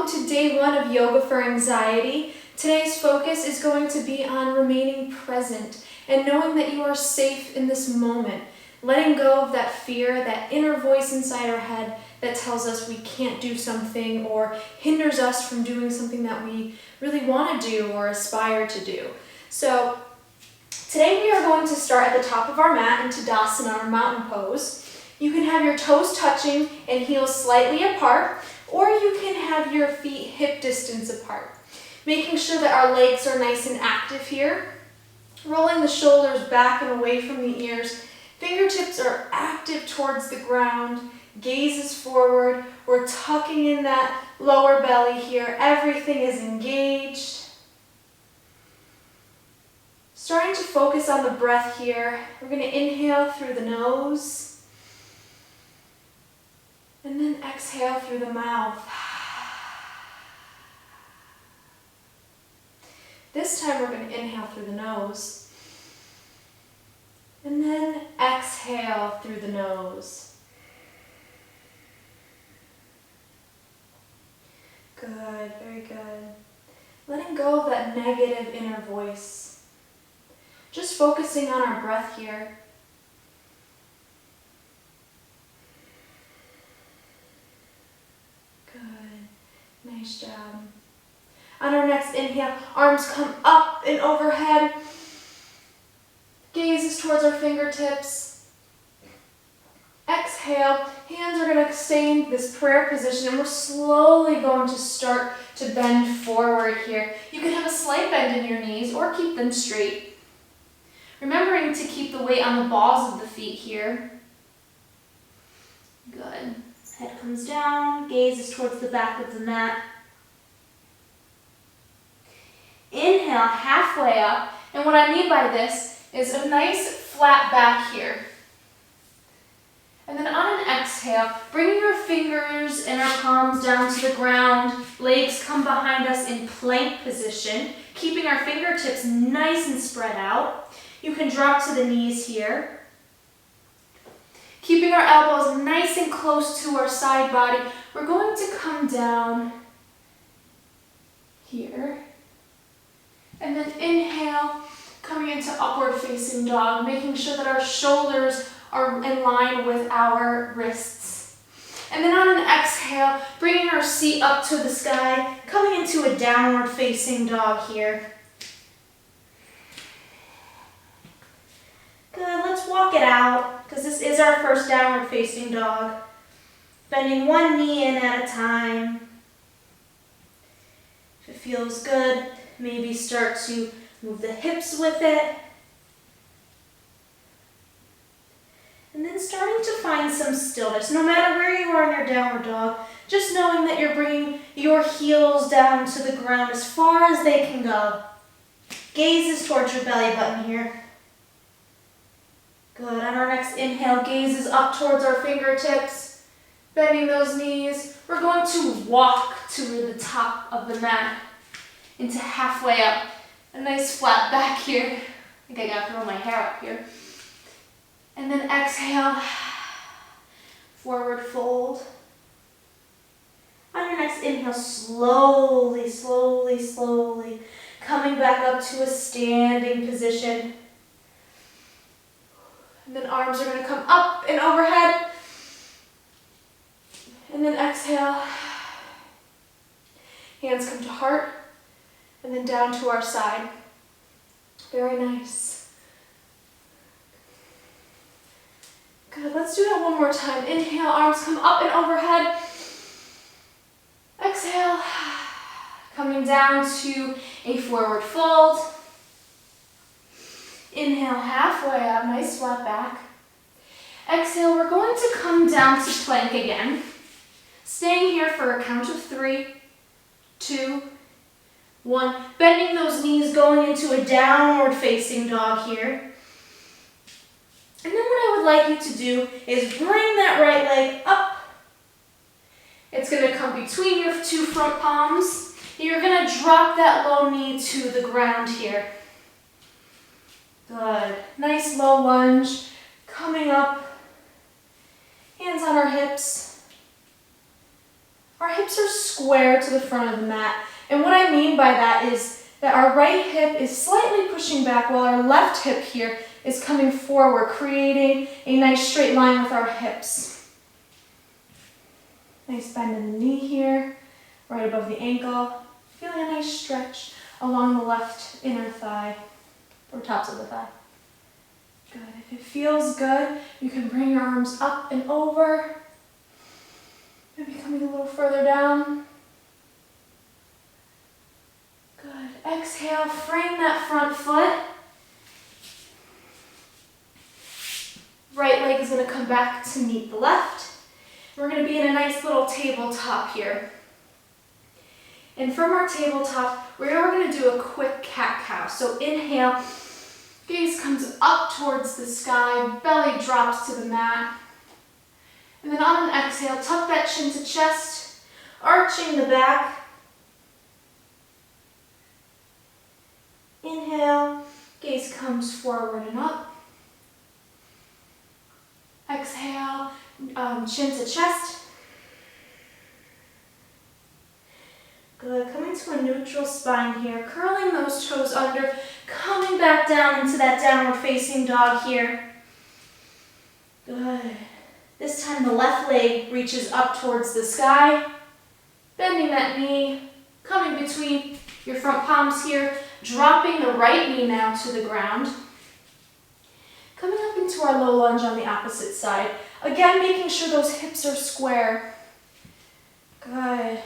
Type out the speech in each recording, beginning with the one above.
to day 1 of Yoga for Anxiety. Today's focus is going to be on remaining present and knowing that you are safe in this moment. Letting go of that fear, that inner voice inside our head that tells us we can't do something or hinders us from doing something that we really want to do or aspire to do. So today we are going to start at the top of our mat in Tadasana, or mountain pose. You can have your toes touching and heels slightly apart, or you can have your feet hip distance apart. Making sure that our legs are nice and active here. Rolling the shoulders back and away from the ears. Fingertips are active towards the ground. Gaze is forward. We're tucking in that lower belly here. Everything is engaged. Starting to focus on the breath here. We're going to inhale through the nose. And then exhale through the mouth. This time we're going to inhale through the nose. And then exhale through the nose. Good, very good. Letting go of that negative inner voice. Just focusing on our breath here. Good, nice job. On our next inhale, arms come up and overhead. Gaze is towards our fingertips. Exhale, hands are going to stay in this prayer position, and we're slowly going to start to bend forward here. You can have a slight bend in your knees or keep them straight. Remembering to keep the weight on the balls of the feet here. Good. Head comes down, gaze is towards the back of the mat. Inhale, halfway up, and what I mean by this is a nice flat back here. And then on an exhale, bringing your fingers and our palms down to the ground, legs come behind us in plank position, keeping our fingertips nice and spread out. You can drop to the knees here. Keeping our elbows nice and close to our side body, we're going to come down here. And then inhale, coming into upward facing dog, making sure that our shoulders are in line with our wrists. And then on an exhale, bringing our seat up to the sky, coming into a downward facing dog here. Good, let's walk it out, because this is our first downward facing dog. Bending one knee in at a time. If it feels good, maybe start to move the hips with it. And then starting to find some stillness. No matter where you are in your downward dog, just knowing that you're bringing your heels down to the ground as far as they can go. Gaze is towards your belly button here. Good. On our next inhale, gaze is up towards our fingertips. Bending those knees. We're going to walk to the top of the mat into halfway up. A nice flat back here. I think I gotta throw my hair up here. And then exhale, forward fold. On your next inhale, slowly, slowly, slowly, coming back up to a standing position. And then arms are going to come up and overhead. And then exhale. Hands come to heart. And then down to our side. Very nice. Good. Let's do that one more time. Inhale, arms come up and overhead. Exhale. Coming down to a forward fold. Inhale, halfway up, nice flat back. Exhale, we're going to come down to plank again. Staying here for a count of 3, 2, 1. Bending those knees, going into a downward facing dog here. And then what I would like you to do is bring that right leg up. It's going to come between your 2 front palms. You're going to drop that low knee to the ground here. Good. Nice low lunge. Coming up. Hands on our hips. Our hips are square. square to the front of the mat. And what I mean by that is that our right hip is slightly pushing back while our left hip here is coming forward, creating a nice straight line with our hips. Nice bend in the knee here, right above the ankle. Feeling a nice stretch along the left inner thigh, or tops of the thigh. Good. If it feels good, you can bring your arms up and over. Maybe coming a little further down. Good. Exhale, frame that front foot. Right leg is going to come back to meet the left. We're going to be in a nice little tabletop here. And from our tabletop, we are going to do a quick cat-cow. So inhale, gaze comes up towards the sky, belly drops to the mat. And then on an exhale, tuck that chin to chest, arching the back. Inhale, gaze comes forward and up. Exhale, chin to chest. Good, coming to a neutral spine here, curling those toes under, coming back down into that downward facing dog here. Good. This time the left leg reaches up towards the sky, bending that knee, coming between your front palms here, dropping the right knee now to the ground. Coming up into our low lunge on the opposite side. Again, making sure those hips are square. Good.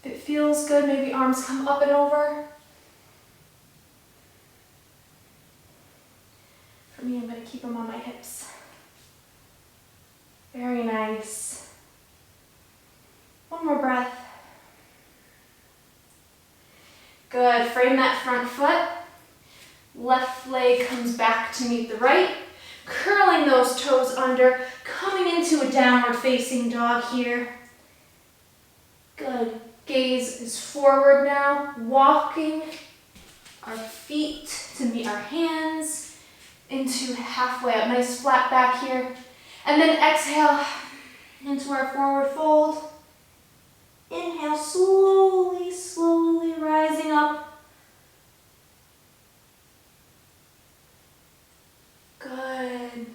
If it feels good, maybe arms come up and over. For me, I'm going to keep them on my hips. Very nice. One more breath. Good. Frame that front foot. Left leg comes back to meet the right. Curling those toes under, coming into a downward facing dog here. Good. Gaze is forward now, walking our feet to meet our hands into halfway up. Nice flat back here. And then exhale into our forward fold. Inhale, slowly, slowly rising up. Good.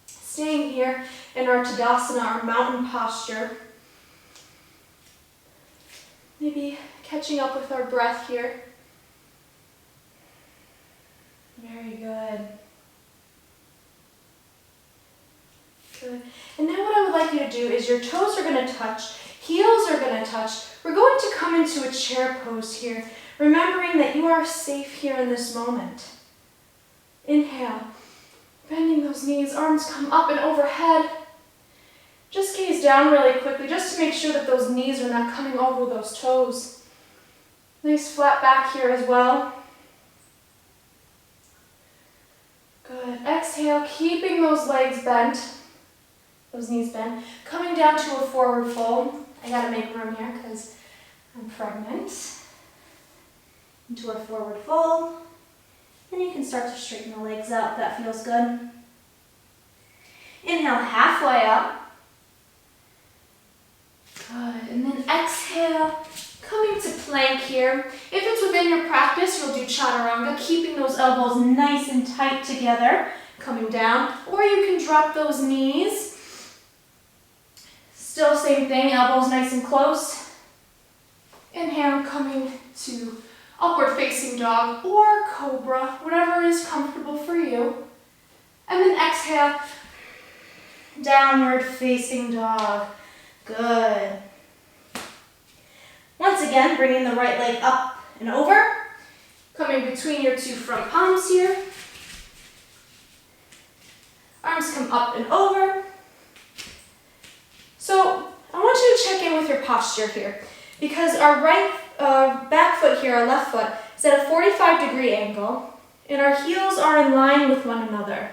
Staying here in our Tadasana, our mountain posture. Maybe catching up with our breath here. Very good. Good. And now what I would like you to do is your toes are going to touch, heels are going to touch. We're going to come into a chair pose here, remembering that you are safe here in this moment. Inhale, bending those knees, arms come up and overhead. Just gaze down really quickly, just to make sure that those knees are not coming over those toes. Nice flat back here as well. Good. Exhale, keeping those legs bent, those knees bent. Coming down to a forward fold. I gotta make room here because I'm pregnant. Into a forward fold. Then you can start to straighten the legs out. That feels good. Inhale, halfway up. Good, and then exhale, coming to plank here. If it's within your practice, you'll do chaturanga, keeping those elbows nice and tight together, coming down, or you can drop those knees. Still same thing, elbows nice and close. Inhale, coming to upward facing dog or cobra, whatever is comfortable for you. And then exhale, downward facing dog. Good. Once again, bringing the right leg up and over. Coming between your two front palms here. Arms come up and over. So I want you to check in with your posture here, because our right back foot here, our left foot, is at a 45-degree angle, and our heels are in line with one another.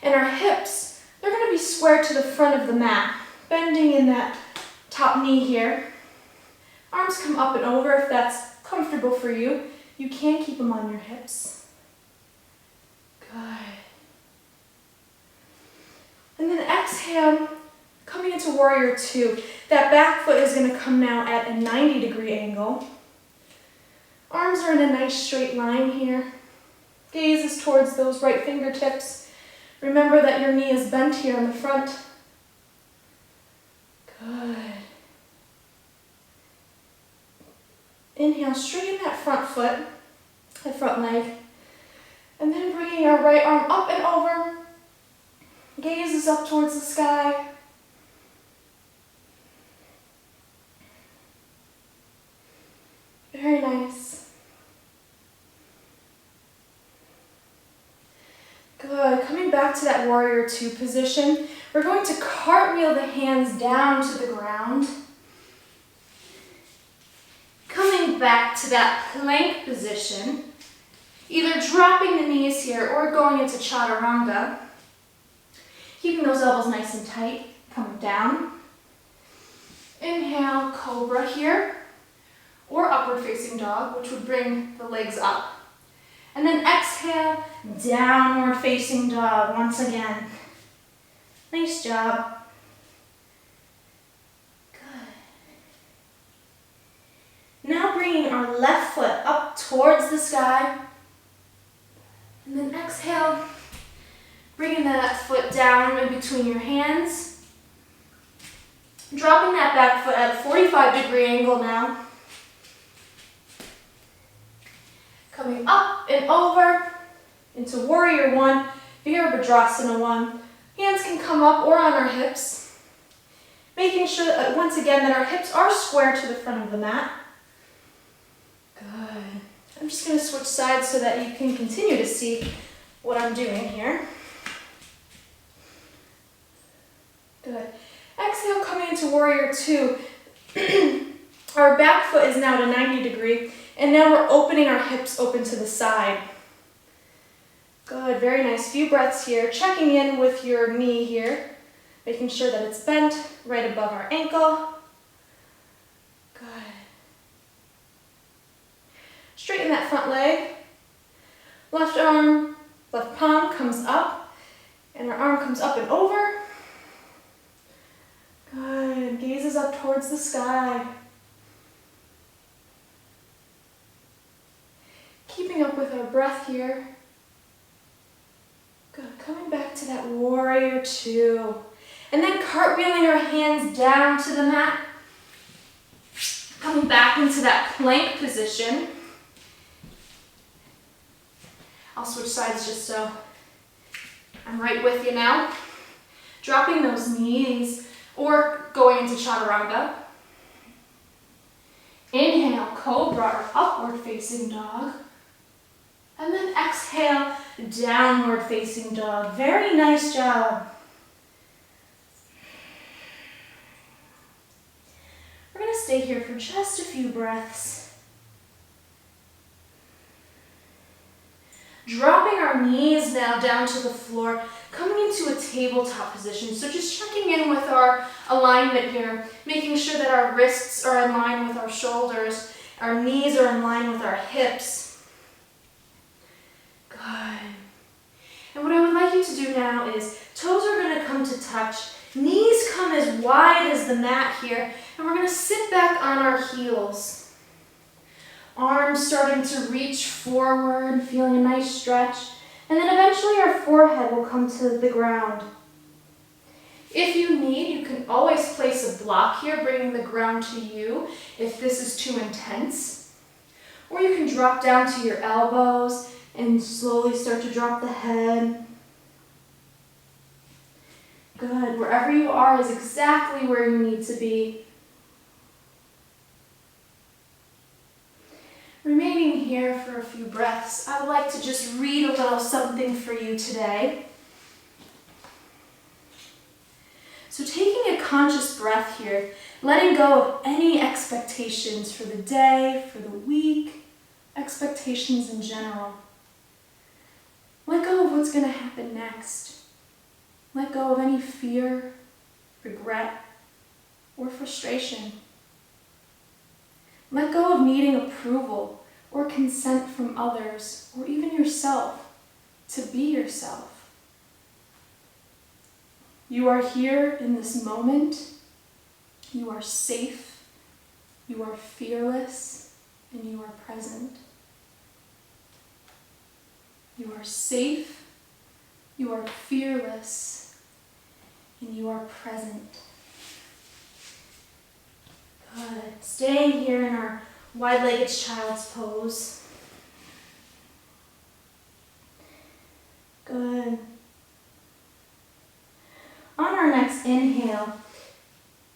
And our hips, they're going to be square to the front of the mat, bending in that top knee here. Arms come up and over if that's comfortable for you. You can keep them on your hips. Good. And then exhale, coming into warrior two. That back foot is going to come now at a 90-degree angle. Arms are in a nice straight line here. Gaze is towards those right fingertips. Remember that your knee is bent here in the front. Good. Inhale, straighten that front foot, that front leg. And then bringing our right arm up and over. Gaze is up towards the sky. Very nice. Good. Coming back to that warrior two position, we're going to cartwheel the hands down to the ground. Coming back to that plank position, either dropping the knees here or going into chaturanga. Keeping those elbows nice and tight, coming down. Inhale, cobra here, or upward facing dog, which would bring the legs up. And then exhale, downward facing dog once again. Nice job. Good. Now bringing our left foot up towards the sky. And then exhale, bringing that foot down in between your hands. Dropping that back foot at a 45-degree angle now. Coming up and over into warrior one, Virabhadrasana one. Hands can come up or on our hips. Making sure that, once again, that our hips are square to the front of the mat. Good. I'm just going to switch sides so that you can continue to see what I'm doing here. Good. Exhale, coming into warrior two. Our back foot is now at a 90-degree, and now we're opening our hips open to the side. Good, very nice. Few breaths here. Checking in with your knee here, making sure that it's bent right above our ankle. Good. Straighten that front leg. Left arm, left palm comes up, and our arm comes up and over. Good. Gazes up towards the sky. Keeping up with our breath here. Good. Coming back to that warrior two. And then cartwheeling our hands down to the mat. Coming back into that plank position. I'll switch sides just so I'm right with you now. Dropping those knees or going into chaturanga. Inhale, cobra or upward facing dog. And then exhale, downward facing dog. Very nice job. We're going to stay here for just a few breaths. Dropping our knees now down to the floor, coming into a tabletop position. So just checking in with our alignment here, making sure that our wrists are in line with our shoulders, our knees are in line with our hips. Good. And what I would like you to do now is toes are going to come to touch, knees come as wide as the mat here, and we're going to sit back on our heels. Arms starting to reach forward, feeling a nice stretch, and then eventually our forehead will come to the ground. If you need, you can always place a block here, bringing the ground to you if this is too intense. Or you can drop down to your elbows and slowly start to drop the head. Good. Wherever you are is exactly where you need to be. Remaining here for a few breaths, I would like to just read a little something for you today. So taking a conscious breath here, letting go of any expectations for the day, for the week, expectations in general. Let go of what's going to happen next. Let go of any fear, regret, or frustration. Let go of needing approval or consent from others, or even yourself, to be yourself. You are here in this moment. You are safe, you are fearless, and you are present. You are safe, you are fearless, and you are present. Good. Staying here in our wide-legged child's pose. Good. On our next inhale,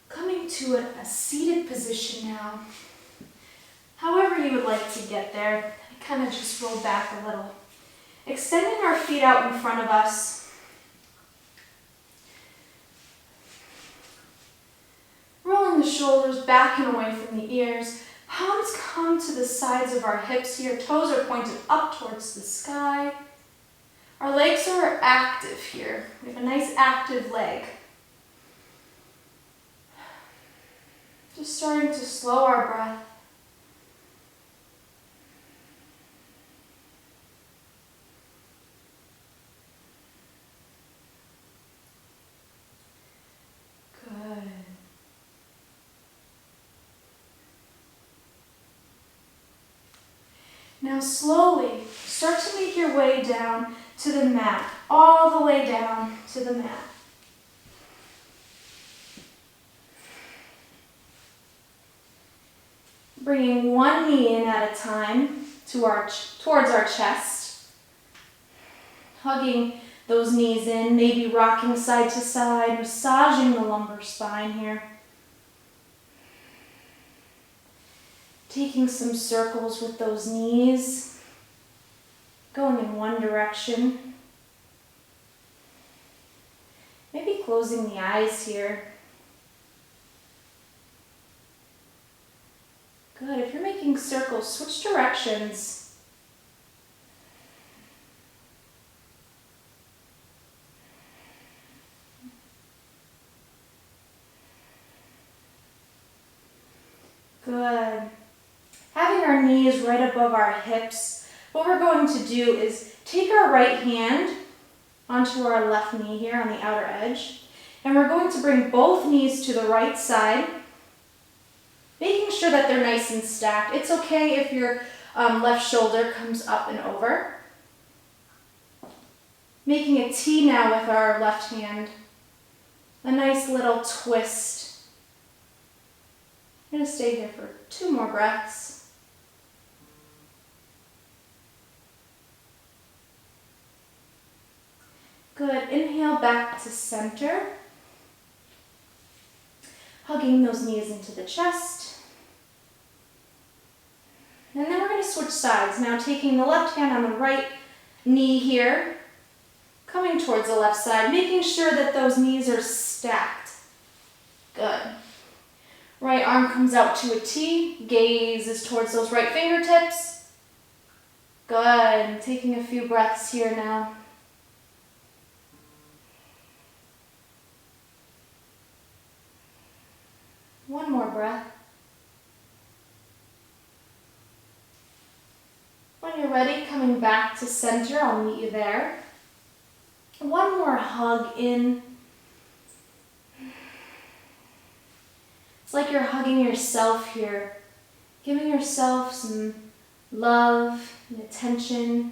coming to a seated position now. However you would like to get there, kind of just roll back a little. Extending our feet out in front of us. Rolling the shoulders back and away from the ears. Palms come to the sides of our hips here. Toes are pointed up towards the sky. Our legs are active here. We have a nice active leg. Just starting to slow our breath. Good. Now slowly start to make your way down to the mat, all the way down to the mat. Bringing one knee in at a time towards our chest. Hugging those knees in, maybe rocking side to side, massaging the lumbar spine here. Taking some circles with those knees, going in one direction. Maybe closing the eyes here. Good. If you're making circles, switch directions. Good. Having our knees right above our hips, what we're going to do is take our right hand onto our left knee here on the outer edge, and we're going to bring both knees to the right side, making sure that they're nice and stacked. It's okay if your left shoulder comes up and over. Making a T now with our left hand. A nice little twist. I'm going to stay here for 2 more breaths. Good. Inhale back to center. Hugging those knees into the chest. And then we're going to switch sides. Now taking the left hand on the right knee here, coming towards the left side, making sure that those knees are stacked. Good. Right arm comes out to a T, gaze is towards those right fingertips. Good. Taking a few breaths here now. One more breath. When you're ready, coming back to center, I'll meet you there. One more hug in. It's like you're hugging yourself here, giving yourself some love and attention,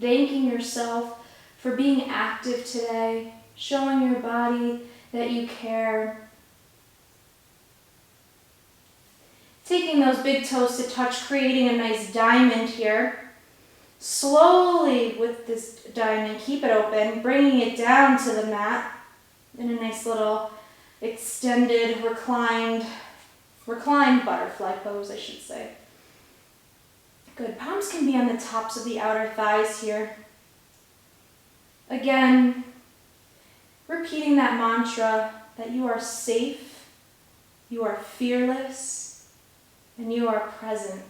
thanking yourself for being active today, showing your body that you care. Taking those big toes to touch, creating a nice diamond here. Slowly with this diamond, keep it open, bringing it down to the mat in a nice little extended, reclined butterfly pose, I should say. Good. Palms can be on the tops of the outer thighs here. Again, repeating that mantra that you are safe, you are fearless, and you are present.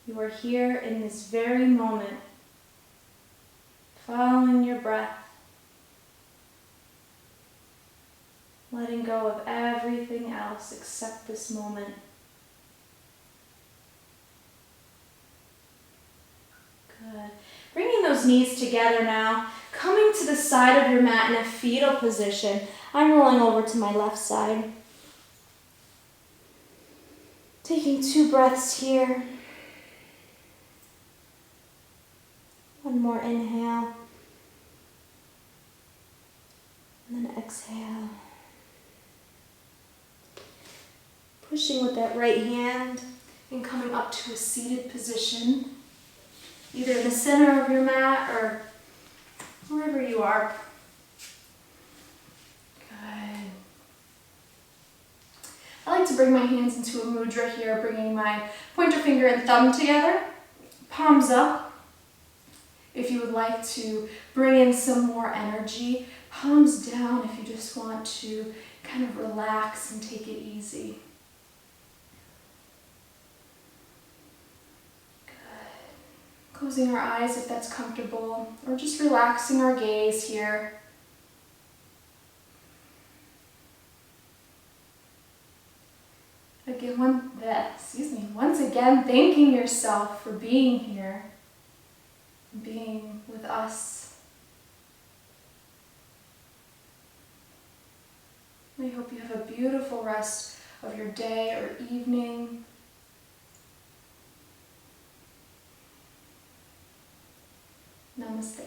You are here in this very moment, following your breath, letting go of everything else except this moment. Good. Bringing those knees together now, coming to the side of your mat in a fetal position. I'm rolling over to my left side. Taking 2 breaths here. One more inhale. And then exhale. Pushing with that right hand and coming up to a seated position, either in the center of your mat or wherever you are. Good. I like to bring my hands into a mudra here, bringing my pointer finger and thumb together, palms up. If you would like to bring in some more energy, palms down if you just want to kind of relax and take it easy. Closing our eyes if that's comfortable, or just relaxing our gaze here. Again, once again, thanking yourself for being here, being with us. I hope you have a beautiful rest of your day or evening. Namaste.